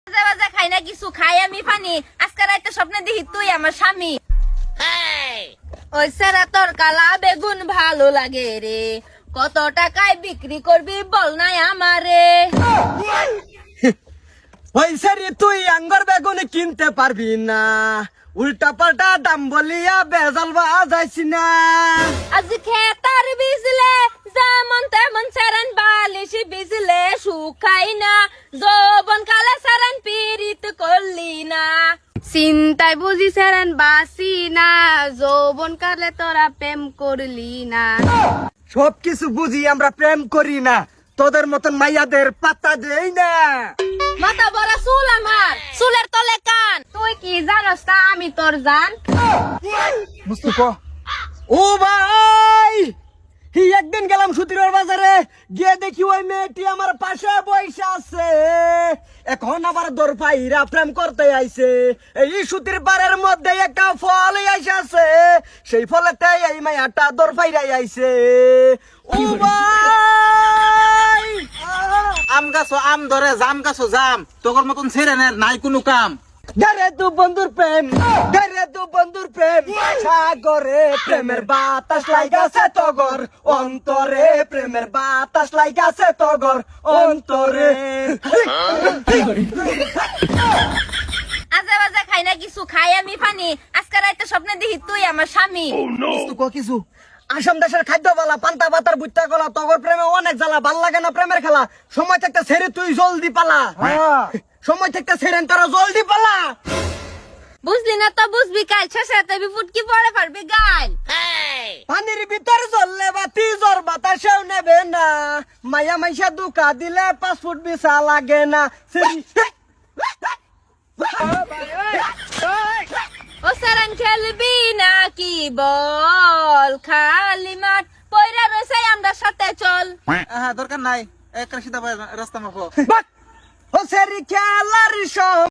বাজে বাজে খাই না কিছু খাই আমি পানি আজকে রাতে স্বপ্নে দেখি তুই আমার স্বামী ওই সেরা তোর কালা বেগুন ভালো লাগে রে কত টাকায় বিক্রি করবি বল নাই আমারে হইছে রে তুই আঙ্গর বেগুন কিনতে পারবি না উল্টা পাল্টা দাম বলিয়া বেজাল বাজাইছি না আজ খেতার বিজলে যেমন তেমন সারান বালিশ বিজলে শুকাই না যৌবন কালে সারান পীড়িত করলি না চিন্তায় বুঝি সেরেন বাসি না যৌবন কালে তোরা প্রেম করলি না। সবকিছু বুঝি আমরা প্রেম করি না তোদের মতন মাইয়াদের পাত্তা দেই না মাথা বড় চুল আমার চুলের তলে কান তুই কি জানোস তা আমি তোর জান। মুস্তফা ও ভাই একদিন গেলাম সুতির বাজারে গিয়ে দেখি ওই মেয়েটি আমার পাশে বসে আছে এখন আবার দরপাইরা প্রেম করতে আইছে এই সুতির বারের মধ্যে একটা ফল আইসাছে সেই ফলেতে এই মায়াটা দরপাইরাই আইছে ও ভাই আম গাছো আম ধরে জাম গাছো জাম তোর মতন ছেড়ে নাই কোনো কাম ধরে তু বন্ধুর প্রেম ধরে তু বন্ধুর প্রেম সাগরে প্রেমের বাতাস লাগাছে তগর অন্তরে প্রেমের বাতাস লাগাছে তগর অন্তরে আজে বাজে খাই না কিছু খাই আমি পানি আজকে রাতে স্বপ্নে দেখি তুই আমার স্বামী কিছু আসাম দেশের খাদ্য বালা পান্তা পাতার বুট্টা গলা তগর প্রেমে অনেক জ্বালা ভাল লাগে না প্রেমের খেলা সময় থাকতে ছেড়ে তুই জলদি পালা সময় থাকতে ছেড়েন তারা জলদি পালা বুঝলি না তো বুঝবি কাল শেষে তুই ফুটকি পড়ে পারবি গাল পানির ভিতর চললে বাতি জ্বর বাতাসেও নেবে না মায়া মাইসা দুকা দিলে 5 ফুট বিছা লাগে না ও সারান খেলবি নাকি বল খালি মাঠ পয়রা রয়েছে আমরা সাথে চল দরকার নাই এক সিধা রাস্তা মাফো ও সেরি খেলার সব